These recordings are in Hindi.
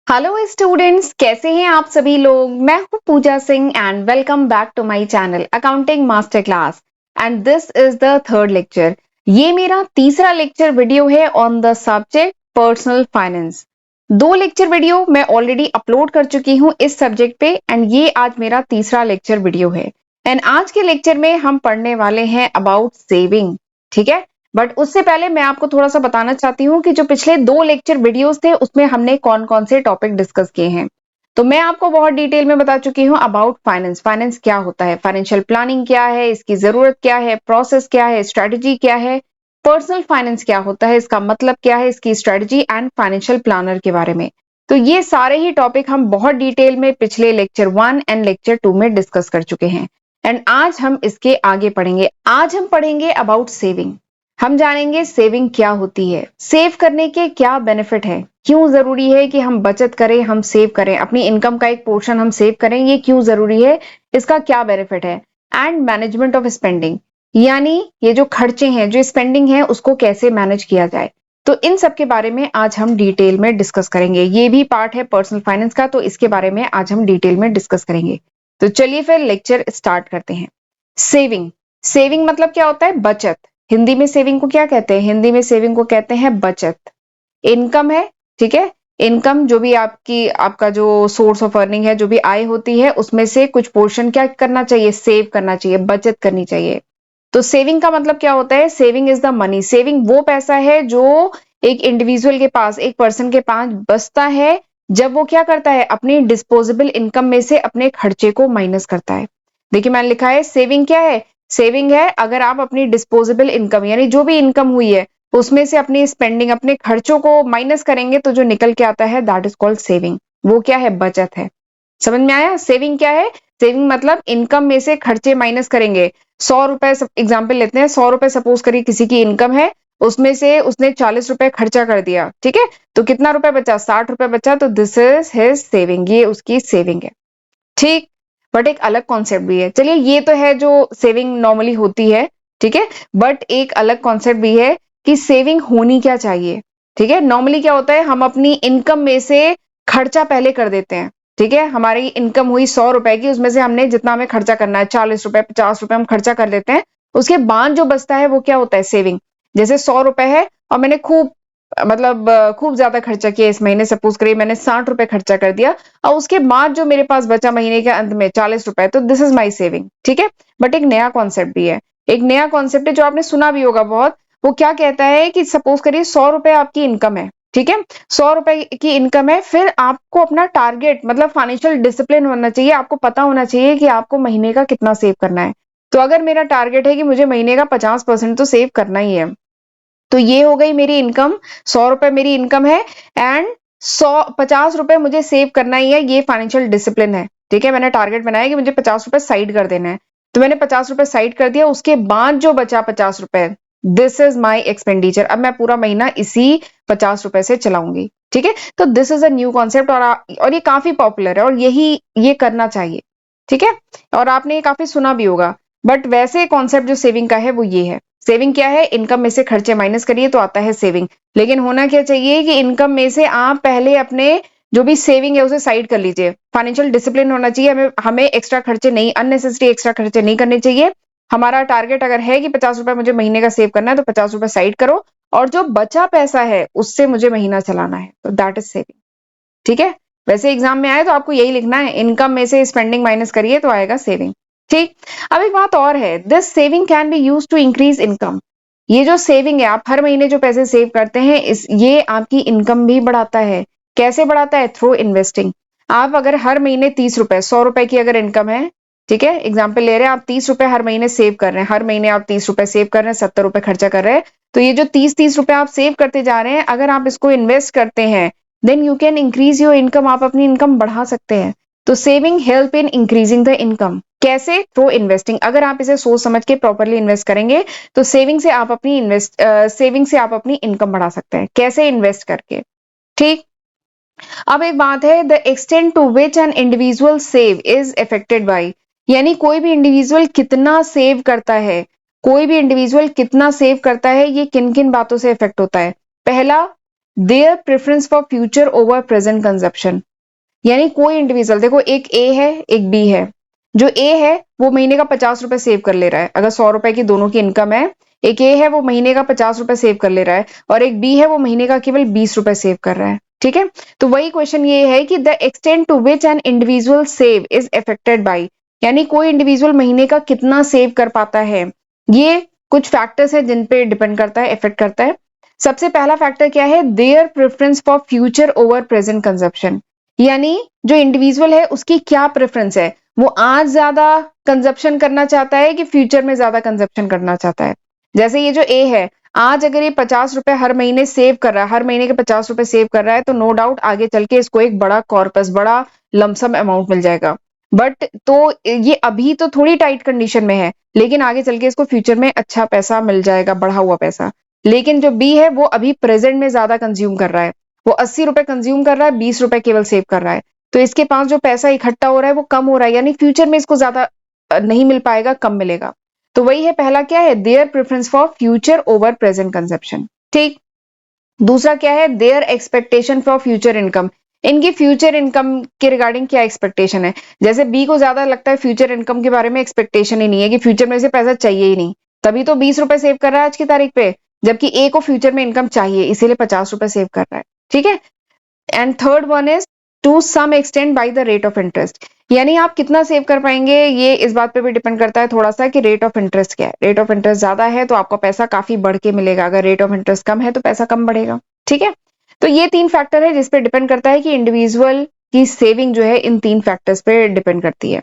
हेलो स्टूडेंट्स, कैसे हैं आप सभी लोग। मैं हूं Puja Singh and welcome back to my channel accounting master class and this is the third lecture. ये मेरा तीसरा लेक्चर वीडियो है on the subject personal finance. दो लेक्चर वीडियो मैं ऑलरेडी अपलोड कर चुकी हूं इस सब्जेक्ट पे एंड ये आज मेरा तीसरा लेक्चर वीडियो है। एंड आज के लेक्चर में हम पढ़ने वाले हैं अबाउट सेविंग। ठीक है, बट उससे पहले मैं आपको थोड़ा सा बताना चाहती हूँ कि जो पिछले दो लेक्चर वीडियोस थे उसमें हमने कौन कौन से टॉपिक डिस्कस किए हैं। तो मैं आपको बहुत डिटेल में बता चुकी हूँ अबाउट फाइनेंस। फाइनेंस क्या होता है, फाइनेंशियल प्लानिंग क्या है, इसकी जरूरत क्या है, प्रोसेस क्या है, स्ट्रेटजी क्या है। पर्सनल फाइनेंस क्या होता है, इसका मतलब क्या है, इसकी स्ट्रेटजी एंड फाइनेंशियल प्लानर के बारे में। तो ये सारे ही टॉपिक हम बहुत डिटेल में पिछले लेक्चर 1 एंड लेक्चर 2 में डिस्कस कर चुके हैं। एंड आज हम इसके आगे पढ़ेंगे। आज हम पढ़ेंगे अबाउट सेविंग। हम जानेंगे सेविंग क्या होती है, सेव करने के क्या बेनिफिट है, क्यों जरूरी है कि हम बचत करें, हम सेव करें, अपनी इनकम का एक पोर्शन हम सेव करें, ये क्यों जरूरी है, इसका क्या बेनिफिट है। एंड मैनेजमेंट ऑफ स्पेंडिंग, यानी ये जो खर्चे हैं, जो स्पेंडिंग है, उसको कैसे मैनेज किया जाए। तो इन सब के बारे में आज हम डिटेल में डिस्कस करेंगे। ये भी पार्ट है पर्सनल फाइनेंस का, तो इसके बारे में आज हम डिटेल में डिस्कस करेंगे। तो चलिए फिर लेक्चर स्टार्ट करते हैं। सेविंग, सेविंग मतलब क्या होता है, बचत। हिंदी में सेविंग को क्या कहते हैं, हिंदी में सेविंग को कहते हैं बचत। इनकम है, ठीक है, इनकम जो भी आपकी, आपका जो सोर्स ऑफ अर्निंग है, जो भी आय होती है, उसमें से कुछ पोर्शन क्या करना चाहिए, सेव करना चाहिए, बचत करनी चाहिए। तो सेविंग का मतलब क्या होता है, saving is the money. Saving वो पैसा है जो एक इंडिविजुअल के पास, एक पर्सन के पास बचता है जब वो क्या करता है, अपनी डिस्पोजेबल इनकम में से अपने खर्चे को माइनस करता है। देखिए मैंने लिखा है सेविंग क्या है, सेविंग है अगर आप अपनी डिस्पोजेबल इनकम यानी जो भी इनकम हुई है उसमें से अपनी स्पेंडिंग, अपने खर्चों को माइनस करेंगे तो जो निकल के आता है दैट इज कॉल्ड सेविंग। वो क्या है, बचत है। समझ में आया, सेविंग क्या है। सेविंग मतलब इनकम में से खर्चे माइनस करेंगे। 100 रुपए एग्जाम्पल लेते हैं, 100 रुपए सपोज करिए किसी की इनकम है, उसमें से उसने 40 रुपए खर्चा कर दिया, ठीक है, तो कितना रुपए बचा, 60 रुपए बचा, तो दिस इज हिज सेविंग, ये उसकी सेविंग है। ठीक, बट एक अलग कॉन्सेप्ट भी है। चलिए ये तो है जो सेविंग नॉर्मली होती है, ठीक है, बट एक अलग कॉन्सेप्ट भी है कि सेविंग होनी क्या चाहिए। ठीक है, नॉर्मली क्या होता है, हम अपनी इनकम में से खर्चा पहले कर देते हैं। ठीक है, हमारी इनकम हुई 100 रुपए की, उसमें से हमने जितना हमें खर्चा करना है 40 रुपए 50 रुपए हम खर्चा कर देते हैं। उसके बाद जो बचता है वो क्या होता है, सेविंग। जैसे 100 रुपए है और मैंने खूब मतलब खूब ज्यादा खर्चा किया इस महीने, सपोज करिए मैंने 60 रुपए खर्चा कर दिया और उसके बाद जो मेरे पास बचा महीने के अंत में 40 रुपए, तो दिस इज माई सेविंग। ठीक है, बट एक नया कॉन्सेप्ट भी है, एक नया कॉन्सेप्ट है जो आपने सुना भी होगा बहुत। वो क्या कहता है कि सपोज करिए 100 रुपए आपकी इनकम है, ठीक है, 100 रुपए की इनकम है, फिर आपको अपना टारगेट मतलब फाइनेंशियल डिसिप्लिन होना चाहिए, आपको पता होना चाहिए कि आपको महीने का कितना सेव करना है। तो अगर मेरा टारगेट है कि मुझे महीने का 50% तो सेव करना ही है, तो ये हो गई मेरी इनकम, 100 रुपए मेरी इनकम है एंड 50 रुपए मुझे सेव करना ही है, ये फाइनेंशियल डिसिप्लिन है। ठीक है, मैंने टारगेट बनाया कि मुझे 50 रुपए साइड कर देना है, तो मैंने 50 रुपए साइड कर दिया, उसके बाद जो बचा 50 रुपए, दिस इज माई एक्सपेंडिचर। अब मैं पूरा महीना इसी 50 रुपए से चलाऊंगी। ठीक है, तो this is a new concept और ये काफी पॉपुलर है और यही ये करना चाहिए। ठीक है, और आपने ये काफी सुना भी होगा, बट वैसे कॉन्सेप्ट जो सेविंग का है वो ये है। सेविंग क्या है, इनकम में से खर्चे माइनस करिए तो आता है सेविंग। लेकिन होना क्या चाहिए कि इनकम में से आप पहले अपने जो भी सेविंग है उसे साइड कर लीजिए। फाइनेंशियल डिसिप्लिन होना चाहिए, हमें हमें एक्स्ट्रा खर्चे नहीं, अननेसेसरी एक्स्ट्रा खर्चे नहीं करने चाहिए। हमारा टारगेट अगर है कि 50 रुपए मुझे महीने का सेव करना है, तो 50 रुपए साइड करो और जो बचा पैसा है उससे मुझे महीना चलाना है, तो दैट इज सेविंग। ठीक है, वैसे एग्जाम में आए तो आपको यही लिखना है, इनकम में से स्पेंडिंग माइनस करिए तो आएगा सेविंग। ठीक, अब एक बात और है, this saving can be use to increase income. ये जो सेविंग है, आप हर महीने जो पैसे सेव करते हैं, इस ये आपकी इनकम भी बढ़ाता है। कैसे बढ़ाता है, थ्रू इन्वेस्टिंग। आप अगर हर महीने 30 रुपए, 100 रुपए की अगर इनकम है, ठीक है, एग्जाम्पल ले रहे हैं, आप 30 रुपए हर महीने सेव कर रहे हैं, हर महीने आप 30 रुपए सेव कर रहे हैं, 70 रुपए खर्चा कर रहे हैं, तो ये जो 30-30 रुपए आप सेव करते जा रहे हैं, अगर आप इसको इन्वेस्ट करते हैं, then you can increase your income, आप अपनी इनकम बढ़ा सकते हैं। तो saving help in increasing the income, कैसे, थ्रू इन्वेस्टिंग। अगर आप इसे सोच समझ के प्रॉपरली इन्वेस्ट करेंगे तो सेविंग से आप अपनी इनकम बढ़ा सकते हैं, कैसे, इन्वेस्ट करके। ठीक, अब एक बात है, the extent to which an individual save is affected by, यानी कोई भी इंडिविजुअल कितना सेव करता है, कोई भी इंडिविजुअल कितना सेव करता है, ये किन किन बातों से इफेक्ट होता है। पहला, their preference for future over present consumption. यानी कोई इंडिविजुअल, देखो एक ए है एक बी है, जो ए है वो महीने का 50 रुपए सेव कर ले रहा है, अगर 100 रुपए की दोनों की इनकम है, एक ए है वो महीने का 50 रुपए सेव कर ले रहा है, और एक बी है वो महीने का केवल 20 रुपए सेव कर रहा है। ठीक है, तो वही क्वेश्चन ये है कि the extent to which an individual save is affected by, यानी कोई इंडिविजुअल महीने का कितना सेव कर पाता है, ये कुछ फैक्टर्स है जिन पे डिपेंड करता है, इफेक्ट करता है। सबसे पहला फैक्टर क्या है, their preference for future over present consumption, यानी जो इंडिविजुअल है उसकी क्या प्रेफरेंस है, वो आज ज्यादा कंजप्शन करना चाहता है कि फ्यूचर में ज्यादा कंजप्शन करना चाहता है। जैसे ये जो ए है, आज अगर ये 50 रुपए हर महीने सेव कर रहा है, हर महीने के 50 रुपए सेव कर रहा है, तो नो डाउट आगे चल के इसको एक बड़ा कॉर्पस, बड़ा लमसम अमाउंट मिल जाएगा। बट तो ये अभी तो थोड़ी टाइट कंडीशन में है, लेकिन आगे चल के इसको फ्यूचर में अच्छा पैसा मिल जाएगा, बढ़ा हुआ पैसा। लेकिन जो बी है वो अभी प्रेजेंट में ज्यादा कंज्यूम कर रहा है, वो 80 रुपए कंज्यूम कर रहा है, 20 रुपए केवल सेव कर रहा है, तो इसके पास जो पैसा इकट्ठा हो रहा है वो कम हो रहा है, यानी फ्यूचर में इसको ज्यादा नहीं मिल पाएगा, कम मिलेगा। तो वही है, पहला क्या है, their preference for future over present consumption. ठीक, दूसरा क्या है, their expectation for future income, इनकी फ्यूचर इनकम के रिगार्डिंग क्या एक्सपेक्टेशन है। जैसे बी को ज्यादा लगता है फ्यूचर इनकम के बारे में एक्सपेक्टेशन ही नहीं है, कि फ्यूचर में से पैसा चाहिए ही नहीं, तभी तो 20 रुपए सेव कर रहा है आज की तारीख पे, जबकि ए को फ्यूचर में इनकम चाहिए, इसीलिए 50 रुपए सेव कर रहा है। ठीक है, and third one is to some extent by the rate of interest, यानी आप कितना सेव कर पाएंगे ये इस बात पे भी डिपेंड करता है थोड़ा सा, कि रेट ऑफ इंटरेस्ट क्या है। रेट ऑफ इंटरेस्ट ज्यादा है तो आपका पैसा काफी बढ़ के मिलेगा, अगर रेट ऑफ इंटरेस्ट कम है तो पैसा कम बढ़ेगा। ठीक है, तो ये तीन फैक्टर है जिसपे डिपेंड करता है कि इंडिविजुअल की सेविंग जो है इन तीन फैक्टर्स पे डिपेंड करती है।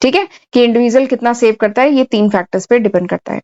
ठीक है, कि इंडिविजुअल कितना सेव करता है, ये तीन फैक्टर्स पे डिपेंड करता है।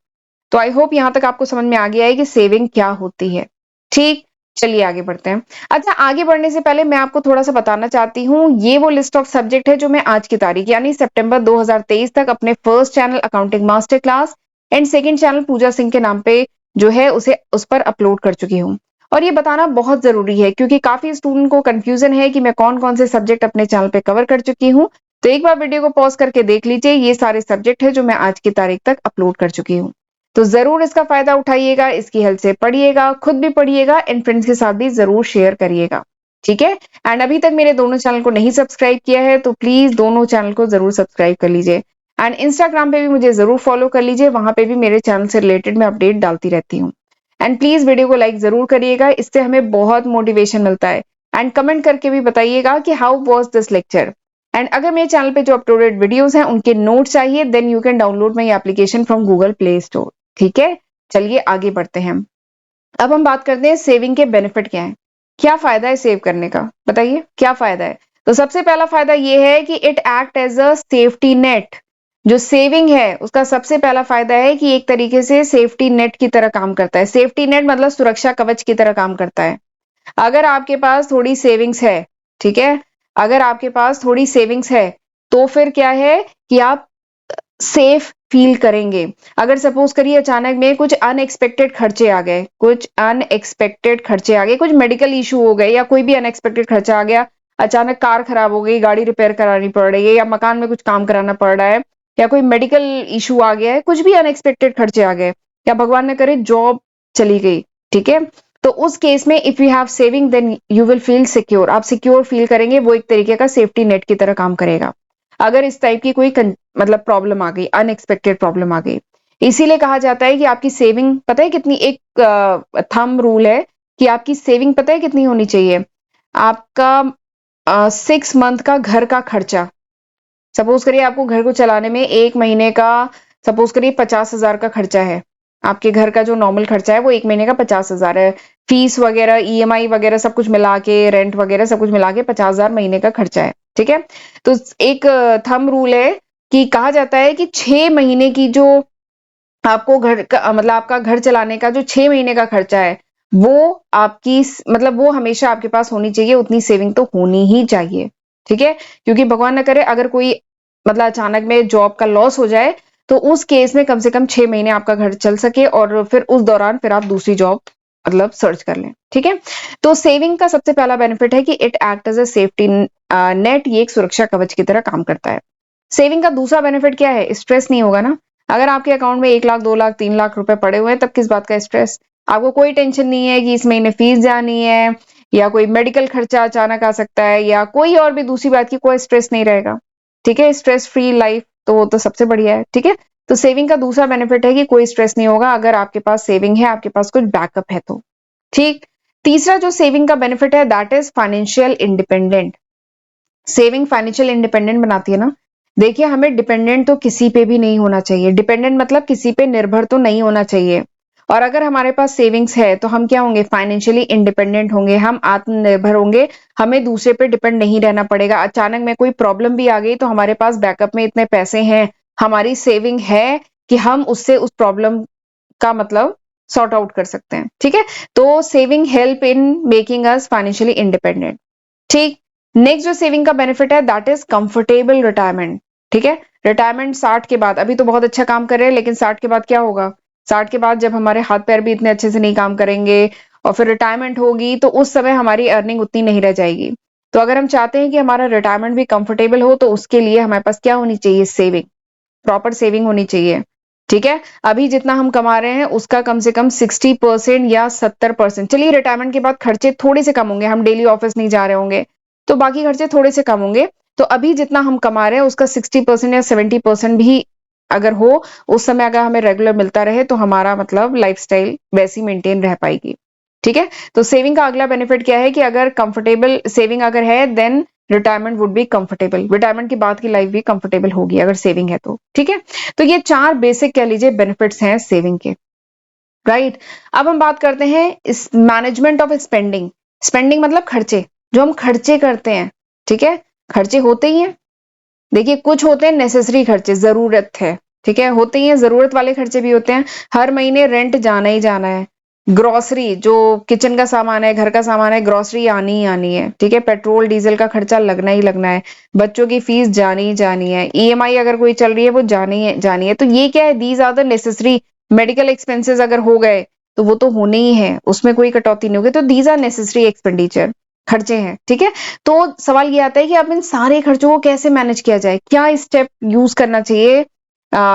तो आई होप यहां तक आपको समझ में आ गया है कि सेविंग क्या होती है। ठीक, चलिए आगे बढ़ते हैं। अच्छा, आगे बढ़ने से पहले मैं आपको थोड़ा सा बताना चाहती हूँ, ये वो लिस्ट ऑफ सब्जेक्ट है जो मैं आज की तारीख यानी सितंबर 2023 तक अपने first channel accounting master class and second channel Puja Singh के नाम पे जो है उस पर अपलोड कर चुकी हूँ। और ये बताना बहुत जरूरी है क्योंकि काफी स्टूडेंट को कंफ्यूजन है कि मैं कौन कौन से सब्जेक्ट अपने चैनल पे कवर कर चुकी हूँ। तो एक बार वीडियो को पॉज करके देख लीजिए, ये सारे सब्जेक्ट है जो मैं आज की तारीख तक अपलोड कर चुकी हूँ। तो जरूर इसका फायदा उठाइएगा, इसकी हेल्प से पढ़िएगा, खुद भी पढ़िएगा एंड फ्रेंड्स के साथ भी जरूर शेयर करिएगा। ठीक है, एंड अभी तक मेरे दोनों चैनल को नहीं सब्सक्राइब किया है तो प्लीज दोनों चैनल को जरूर सब्सक्राइब कर लीजिए। एंड इंस्टाग्राम पे भी मुझे जरूर फॉलो कर लीजिए, वहां पे भी मेरे चैनल से रिलेटेड मैं अपडेट डालती रहती हूँ। एंड प्लीज वीडियो को लाइक जरूर करिएगा, इससे हमें बहुत मोटिवेशन मिलता है। एंड कमेंट करके भी बताइएगा कि how was this lecture. And अगर मेरे चैनल पे जो अपलोडेड वीडियोस हैं उनके नोट चाहिए, then you can download my application from Google Play Store. ठीक है, चलिए आगे बढ़ते हैं। अब हम बात करते हैं सेविंग के बेनिफिट क्या है, क्या फायदा है सेव करने का, बताइए क्या फायदा है। तो सबसे पहला फायदा ये है कि it act as a safety net. जो सेविंग है उसका सबसे पहला फायदा है कि एक तरीके से सेफ्टी नेट की तरह काम करता है। सेफ्टी नेट मतलब सुरक्षा कवच की तरह काम करता है। अगर आपके पास थोड़ी सेविंग्स है, ठीक है, अगर आपके पास थोड़ी सेविंग्स है तो फिर क्या है कि आप सेफ फील करेंगे। अगर सपोज करिए अचानक में कुछ अनएक्सपेक्टेड खर्चे आ गए, कुछ मेडिकल इशू हो गए, या कोई भी अनएक्सपेक्टेड खर्चा आ गया, अचानक कार खराब हो गई, गाड़ी रिपेयर करानी पड़ रही है, या मकान में कुछ काम कराना पड़ रहा है, या कोई मेडिकल इशू आ गया है, कुछ भी अनएक्सपेक्टेड खर्चे आ गए, या भगवान न करे जॉब चली गई। ठीक है, तो उस केस में if you have saving then you will feel secure, आप सिक्योर फील करेंगे, वो एक तरीके का सेफ्टी नेट की तरह काम करेगा। अगर इस टाइप की कोई मतलब प्रॉब्लम आ गई, अनएक्सपेक्टेड प्रॉब्लम आ गई, इसीलिए कहा जाता है कि आपकी सेविंग पता है कितनी, एक थंब रूल है कि आपकी सेविंग पता है कितनी होनी चाहिए, आपका 6 मंथ का घर का खर्चा। सपोज करिए आपको घर को चलाने में एक महीने का, सपोज करिए 50,000 का खर्चा है, आपके घर का जो नॉर्मल खर्चा है वो एक महीने का 50,000 है, फीस वगैरह ईएमआई वगैरह सब कुछ मिला के, रेंट वगैरह सब कुछ मिला के 50,000 महीने का खर्चा है। ठीक है, तो एक थंब रूल है कि कहा जाता है कि 6 महीने की जो आपको घर का मतलब आपका घर चलाने का जो 6 महीने का खर्चा है वो आपकी मतलब वो हमेशा आपके पास होनी चाहिए, उतनी सेविंग तो होनी ही चाहिए। ठीक है, क्योंकि भगवान न करे अगर कोई मतलब अचानक में जॉब का लॉस हो जाए तो उस केस में कम से कम 6 महीने आपका घर चल सके और फिर उस दौरान फिर आप दूसरी जॉब मतलब सर्च कर लें। ठीक है, तो सेविंग का सबसे पहला बेनिफिट है कि it act as a safety net, ये एक सुरक्षा कवच की तरह काम करता है। सेविंग का दूसरा बेनिफिट क्या है, स्ट्रेस नहीं होगा ना। अगर आपके अकाउंट में 1 लाख 2 लाख 3 लाख रुपए पड़े हुए हैं तब किस बात का स्ट्रेस, आपको कोई टेंशन नहीं है कि इस महीने फीस जानी है या कोई मेडिकल खर्चा अचानक आ सकता है, या कोई और भी दूसरी बात की कोई स्ट्रेस नहीं रहेगा। ठीक है, स्ट्रेस फ्री लाइफ तो वो तो सबसे बढ़िया है। ठीक है, तो सेविंग का दूसरा बेनिफिट है कि कोई स्ट्रेस नहीं होगा अगर आपके पास सेविंग है, आपके पास कुछ बैकअप है तो। ठीक। तीसरा जो सेविंग का बेनिफिट है that is financial independent. Saving financial independent बनाती है ना। देखिए, हमें डिपेंडेंट तो किसी पे भी नहीं होना चाहिए। डिपेंडेंट मतलब किसी पे निर्भर तो नहीं होना चाहिए। और अगर हमारे पास सेविंग्स है तो हम क्या होंगे, फाइनेंशियली इंडिपेंडेंट होंगे, हम आत्मनिर्भर होंगे। हमें दूसरे पे डिपेंड नहीं रहना पड़ेगा। अचानक में कोई प्रॉब्लम भी आ गई तो हमारे पास बैकअप में इतने पैसे हैं, हमारी सेविंग है कि हम उससे उस प्रॉब्लम का मतलब सॉर्ट आउट कर सकते हैं। ठीक है, तो saving help in making us financially independent. ठीक। नेक्स्ट जो सेविंग का बेनिफिट है दैट इज कंफर्टेबल रिटायरमेंट। ठीक है, रिटायरमेंट 60 के बाद, अभी तो बहुत अच्छा काम कर रहे हैं लेकिन 60 के बाद क्या होगा? 60 के बाद जब हमारे हाथ पैर भी इतने अच्छे से नहीं काम करेंगे और फिर रिटायरमेंट होगी तो उस समय हमारी अर्निंग उतनी नहीं रह जाएगी। तो अगर हम चाहते हैं कि हमारा रिटायरमेंट भी कंफर्टेबल हो तो उसके लिए हमारे पास क्या होनी चाहिए? सेविंग, प्रॉपर सेविंग होनी चाहिए। ठीक है, अभी जितना हम कमा रहे हैं उसका कम से कम 60% या 70%, चलिए रिटायरमेंट के बाद खर्चे थोड़े से कम होंगे, हम डेली ऑफिस नहीं जा रहे होंगे तो बाकी खर्चे थोड़े से कम होंगे। तो अभी जितना हम कमा रहे हैं उसका 60% या 70% भी अगर हो, उस समय अगर हमें रेगुलर मिलता रहे तो हमारा मतलब लाइफस्टाइल वैसी मेंटेन रह पाएगी। ठीक है, तो सेविंग का अगला बेनिफिट क्या है कि अगर कंफर्टेबल सेविंग अगर है then retirement would be comfortable. Retirement के बाद की लाइफ भी कंफर्टेबल होगी अगर सेविंग है तो। ठीक है, तो ये 4 बेसिक कह लीजिए बेनिफिट्स हैं सेविंग के। राइट। अब हम बात करते हैं इस मैनेजमेंट ऑफ स्पेंडिंग। स्पेंडिंग मतलब खर्चे, जो हम खर्चे करते हैं। ठीक है, खर्चे होते ही हैं। देखिए, कुछ होते हैं नेसेसरी खर्चे, जरूरत है। ठीक है, होते ही हैं, जरूरत वाले खर्चे भी होते हैं। हर महीने रेंट जाना ही जाना है। ग्रोसरी, जो किचन का सामान है, घर का सामान है, ग्रोसरी आनी ही आनी है। ठीक है, पेट्रोल डीजल का खर्चा लगना ही लगना है। बच्चों की फीस जानी ही जानी है। ईएमआई अगर कोई चल रही है वो जानी है जानी है। तो ये क्या है? These are the necessary. Medical expenses अगर हो गए तो वो तो होने ही है, उसमें कोई कटौती नहीं होगी। तो दीज आर नेसेसरी एक्सपेंडिचर, खर्चे हैं। ठीक है, तो सवाल ये आता है कि अब इन सारे खर्चों को कैसे मैनेज किया जाए, क्या स्टेप यूज करना चाहिए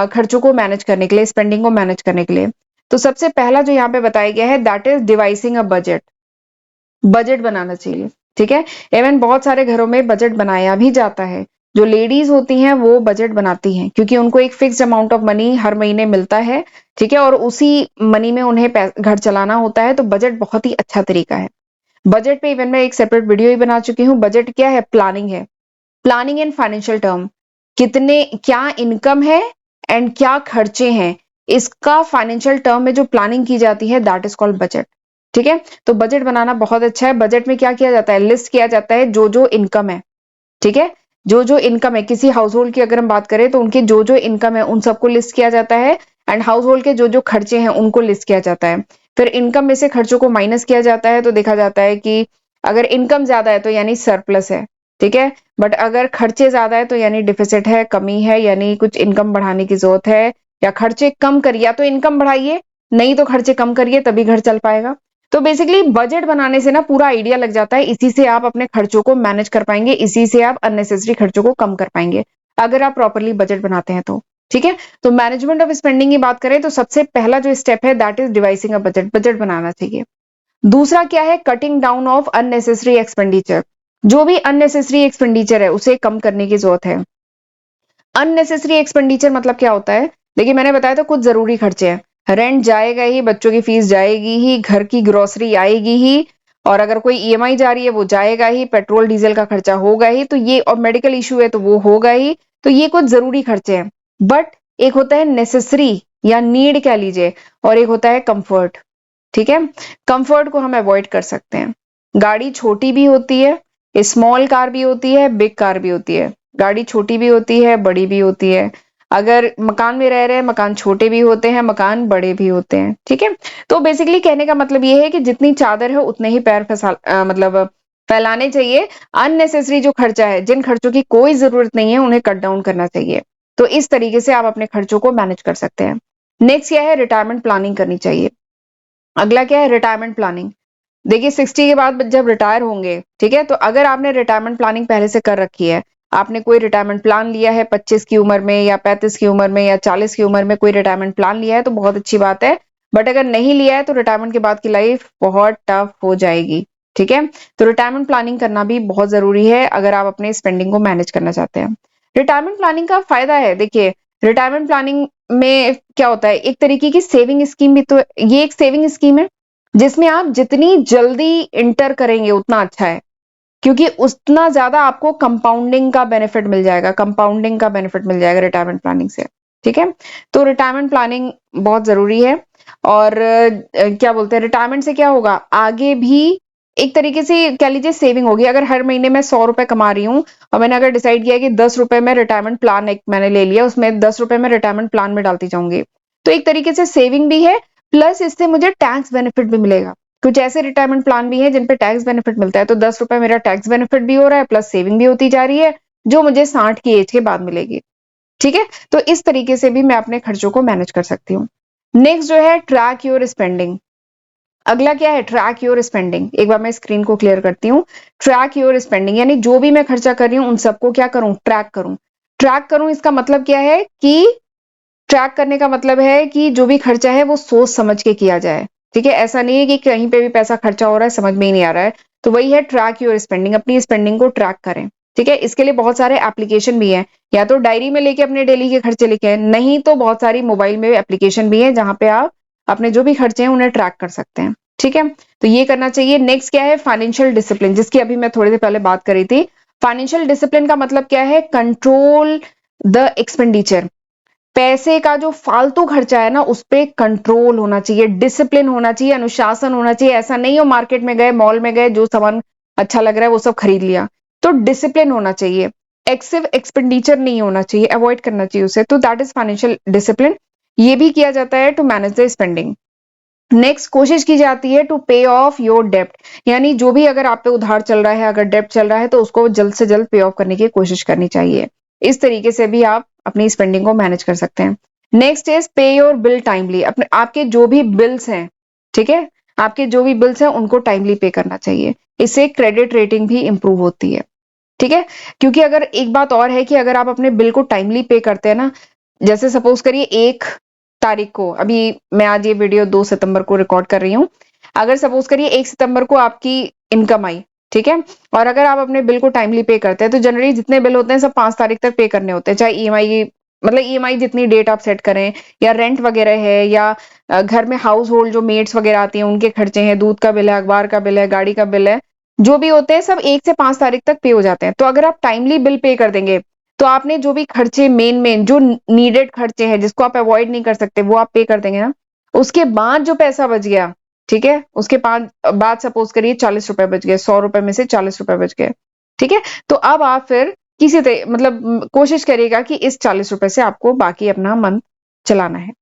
खर्चों को मैनेज करने के लिए, स्पेंडिंग को मैनेज करने के लिए। तो सबसे पहला जो यहाँ पे बताया गया है that is devising a budget. Budget बनाना चाहिए। ठीक है, इवन बहुत सारे घरों में बजट बनाया भी जाता है। जो लेडीज होती हैं वो बजट बनाती हैं क्योंकि उनको एक फिक्स्ड अमाउंट ऑफ मनी हर महीने मिलता है। ठीक है, और उसी मनी में उन्हें घर चलाना होता है। तो बजट बहुत ही अच्छा तरीका है। बजट पे इवन मैं एक सेपरेट वीडियो ही बना चुकी हूँ। बजट क्या है? प्लानिंग है। प्लानिंग इन फाइनेंशियल टर्म, कितने क्या इनकम है एंड क्या खर्चे हैं, इसका फाइनेंशियल टर्म में जो प्लानिंग की जाती है दैट इज कॉल्ड बजट। ठीक है, तो बजट बनाना बहुत अच्छा है। बजट में क्या किया जाता है? लिस्ट किया जाता है जो जो इनकम है। ठीक है, जो जो इनकम है किसी हाउस होल्ड की अगर हम बात करें तो उनकी जो जो इनकम है उन सबको लिस्ट किया जाता है। एंड हाउस होल्ड के जो जो खर्चे हैं उनको लिस्ट किया जाता है। फिर इनकम में से खर्चों को माइनस किया जाता है तो देखा जाता है कि अगर इनकम ज्यादा है तो यानी सरप्लस है। ठीक है, बट अगर खर्चे ज्यादा है तो यानी डिफिसिट है, कमी है, यानी कुछ इनकम बढ़ाने की जरूरत है। या खर्चे कम करिए, या तो इनकम बढ़ाइए, नहीं तो खर्चे कम करिए, तभी घर चल पाएगा। तो बेसिकली बजट बनाने से ना पूरा आइडिया लग जाता है। इसी से आप अपने खर्चों को मैनेज कर पाएंगे, इसी से आप अननेसेसरी खर्चों को कम कर पाएंगे अगर आप प्रॉपरली बजट बनाते हैं तो। ठीक है, तो मैनेजमेंट ऑफ स्पेंडिंग की बात करें तो सबसे पहला जो स्टेप है that is devising a budget. Budget बनाना चाहिए। दूसरा क्या है? Cutting down of unnecessary expenditure. जो भी अननेसेसरी एक्सपेंडिचर है उसे कम करने की जरूरत है। अननेसेसरी एक्सपेंडिचर मतलब क्या होता है? देखिए, मैंने बताया था कुछ जरूरी खर्चे हैं। रेंट जाएगा ही, बच्चों की फीस जाएगी ही, घर की ग्रोसरी आएगी ही, और अगर कोई ईएमआई जा रही है वो जाएगा ही, पेट्रोल डीजल का खर्चा होगा ही, तो ये, और मेडिकल इशू है तो वो होगा ही। तो ये कुछ जरूरी खर्चे हैं। बट एक होता है नेसेसरी या नीड कह लीजिए, और एक होता है कंफर्ट। ठीक है, कंफर्ट को हम अवॉइड कर सकते हैं। गाड़ी छोटी भी होती है, स्मॉल कार भी होती है, बिग कार भी होती है। गाड़ी छोटी भी होती है, बड़ी भी होती है। अगर मकान में रह रहे हैं, मकान छोटे भी होते हैं, मकान बड़े भी होते हैं। ठीक है, तो बेसिकली कहने का मतलब ये है कि जितनी चादर है उतने ही पैर मतलब फैलाने चाहिए। अननेसेसरी जो खर्चा है, जिन खर्चों की कोई जरूरत नहीं है, उन्हें कट डाउन करना चाहिए। तो इस तरीके से आप अपने खर्चों को मैनेज कर सकते हैं। नेक्स्ट क्या है? रिटायरमेंट प्लानिंग करनी चाहिए। अगला क्या है? Retirement planning. देखिए, 60 के बाद जब रिटायर होंगे, ठीक है, तो अगर आपने रिटायरमेंट प्लानिंग पहले से कर रखी है, आपने कोई रिटायरमेंट प्लान लिया है 25 की उम्र में या 35 की उम्र में या 40 की उम्र में कोई रिटायरमेंट प्लान लिया है तो बहुत अच्छी बात है। बट अगर नहीं लिया है तो रिटायरमेंट के बाद की लाइफ बहुत टफ हो जाएगी। ठीक है। तो रिटायरमेंट प्लानिंग करना भी बहुत जरूरी है अगर आप अपने स्पेंडिंग को मैनेज करना चाहते हैं। रिटायरमेंट प्लानिंग का फायदा है, देखिए रिटायरमेंट प्लानिंग में क्या होता है, एक तरीके की सेविंग स्कीम भी, तो ये एक सेविंग स्कीम है जिसमें आप जितनी जल्दी इंटर करेंगे उतना अच्छा है, क्योंकि उतना ज्यादा आपको कंपाउंडिंग का बेनिफिट मिल जाएगा, कंपाउंडिंग का बेनिफिट मिल जाएगा रिटायरमेंट प्लानिंग से। ठीक है, तो रिटायरमेंट प्लानिंग बहुत जरूरी है। और क्या बोलते हैं, रिटायरमेंट से क्या होगा, आगे भी एक तरीके से कह लीजिए सेविंग होगी। अगर हर महीने मैं 100 रुपए कमा रही हूँ और मैंने अगर डिसाइड किया कि 10 रुपए में रिटायरमेंट प्लान एक मैंने ले लिया, उसमें 10 रुपए में रिटायरमेंट प्लान में डालती जाऊंगी, तो एक तरीके से सेविंग भी है, प्लस इससे मुझे टैक्स बेनिफिट भी मिलेगा। कुछ ऐसे रिटायरमेंट प्लान भी है जिन पे टैक्स बेनिफिट मिलता है, तो 10 रुपए मेरा टैक्स बेनिफिट भी हो रहा है, प्लस सेविंग भी होती जा रही है, जो मुझे 60 की एज के बाद मिलेगी। ठीक है, तो इस तरीके से भी मैं अपने खर्चों को मैनेज कर सकती हूँ। नेक्स्ट जो है ट्रैक योर स्पेंडिंग। अगला क्या है, ट्रैक योर स्पेंडिंग। एक बार मैं स्क्रीन को क्लियर करती हूँ। ट्रैक योर स्पेंडिंग यानी जो भी मैं खर्चा कर रही हूँ उन सबको क्या करूं, ट्रैक करूं। ट्रैक करूं इसका मतलब क्या है कि ट्रैक करने का मतलब है कि जो भी खर्चा है वो सोच समझ के किया जाए। ठीक है, ऐसा नहीं है कि कहीं पे भी पैसा खर्चा हो रहा है समझ में ही नहीं आ रहा है। तो वही है ट्रैक योर स्पेंडिंग, अपनी स्पेंडिंग को ट्रैक करें। ठीक है, इसके लिए बहुत सारे एप्लीकेशन भी हैं, या तो डायरी में लेके अपने डेली के खर्चे लिखे, नहीं तो बहुत सारी मोबाइल में एप्लीकेशन भी है जहां पे आप अपने जो भी खर्चे हैं उन्हें ट्रैक कर सकते हैं। ठीक है, तो ये करना चाहिए। नेक्स्ट क्या है, फाइनेंशियल डिसिप्लिन, जिसकी अभी मैं थोड़ी देर पहले बात करी थी। फाइनेंशियल डिसिप्लिन का मतलब क्या है, कंट्रोल द एक्सपेंडिचर। पैसे का जो फालतू खर्चा है ना उस पे कंट्रोल होना चाहिए, डिसिप्लिन होना चाहिए, अनुशासन होना चाहिए। ऐसा नहीं हो मार्केट में गए, मॉल में गए, जो सामान अच्छा लग रहा है वो सब खरीद लिया। तो डिसिप्लिन होना चाहिए, एक्सिव एक्सपेंडिचर नहीं होना चाहिए, अवॉइड करना चाहिए उसे। तो दैट इज फाइनेंशियल डिसिप्लिन। ये भी किया जाता है to manage the spending. Next, कोशिश की जाती है टू पे ऑफ योर डेप्ट, यानी जो भी अगर आप पे उधार चल रहा है, अगर डेप्ट चल रहा है तो उसको जल्द से जल्द पे ऑफ करने की कोशिश करनी चाहिए। इस तरीके से भी आप अपनी स्पेंडिंग को मैनेज कर सकते हैं। नेक्स्ट इज पे योर बिल टाइमली। अपने आपके जो भी बिल्स हैं, ठीक है, आपके जो भी बिल्स हैं उनको टाइमली पे करना चाहिए। इससे क्रेडिट रेटिंग भी इंप्रूव होती है। ठीक है, क्योंकि अगर एक बात और है कि अगर आप अपने बिल को टाइमली पे करते हैं ना, जैसे सपोज करिए 1 तारीख को, अभी मैं आज ये वीडियो 2 सितंबर को रिकॉर्ड कर रही हूँ, अगर सपोज करिए 1 सितंबर को आपकी इनकम आई, ठीक है, और अगर आप अपने बिल को टाइमली पे करते हैं तो जनरली जितने बिल होते हैं सब 5 तारीख तक पे करने होते हैं, चाहे ईएमआई, मतलब ईएमआई जितनी डेट आप सेट करें, या रेंट वगैरह है, या घर में हाउस होल्ड जो मेड्स वगैरह आती हैं उनके खर्चे हैं, दूध का बिल है, अखबार का बिल है, गाड़ी का बिल है, जो भी होते हैं सब 1 से 5 तारीख तक पे हो जाते हैं। तो अगर आप टाइमली बिल पे कर देंगे तो आपने जो भी खर्चे मेन मेन जो नीडेड खर्चे हैं जिसको आप अवॉइड नहीं कर सकते वो आप पे कर देंगे ना। उसके बाद जो पैसा बच गया, ठीक है, उसके बाद सपोज करिए 40 रुपए बच गए, 100 रुपए में से 40 रुपए बच गए। ठीक है, तो अब आप फिर किसी मतलब कोशिश करिएगा कि इस 40 रुपए से आपको बाकी अपना मंथ चलाना है।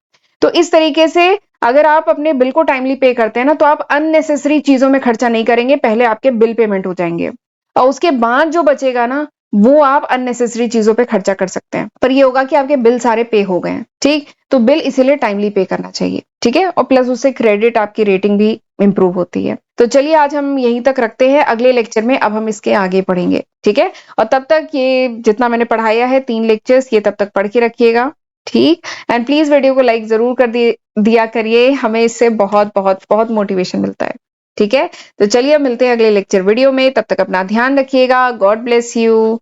तो इस तरीके से अगर आप अपने बिल को टाइमली पे करते हैं ना तो आप अननेसेसरी चीजों में खर्चा नहीं करेंगे, पहले आपके बिल पेमेंट हो जाएंगे और उसके बाद जो बचेगा ना वो आप अननेसेसरी चीजों पे खर्चा कर सकते हैं, पर ये होगा कि आपके बिल सारे पे हो गए हैं। ठीक, तो बिल इसीलिए टाइमली पे करना चाहिए। ठीक है, और प्लस उससे क्रेडिट आपकी रेटिंग भी इंप्रूव होती है। तो चलिए आज हम यहीं तक रखते हैं, अगले लेक्चर में अब हम इसके आगे पढ़ेंगे। ठीक है, और तब तक ये जितना मैंने पढ़ाया है 3 लेक्चर्स ये तब तक पढ़ के रखिएगा। ठीक, एंड प्लीज वीडियो को लाइक जरूर कर दिया करिए, हमें इससे बहुत बहुत बहुत मोटिवेशन मिलता है। ठीक है, तो चलिए अब मिलते हैं अगले लेक्चर वीडियो में, तब तक अपना ध्यान रखिएगा। God bless you.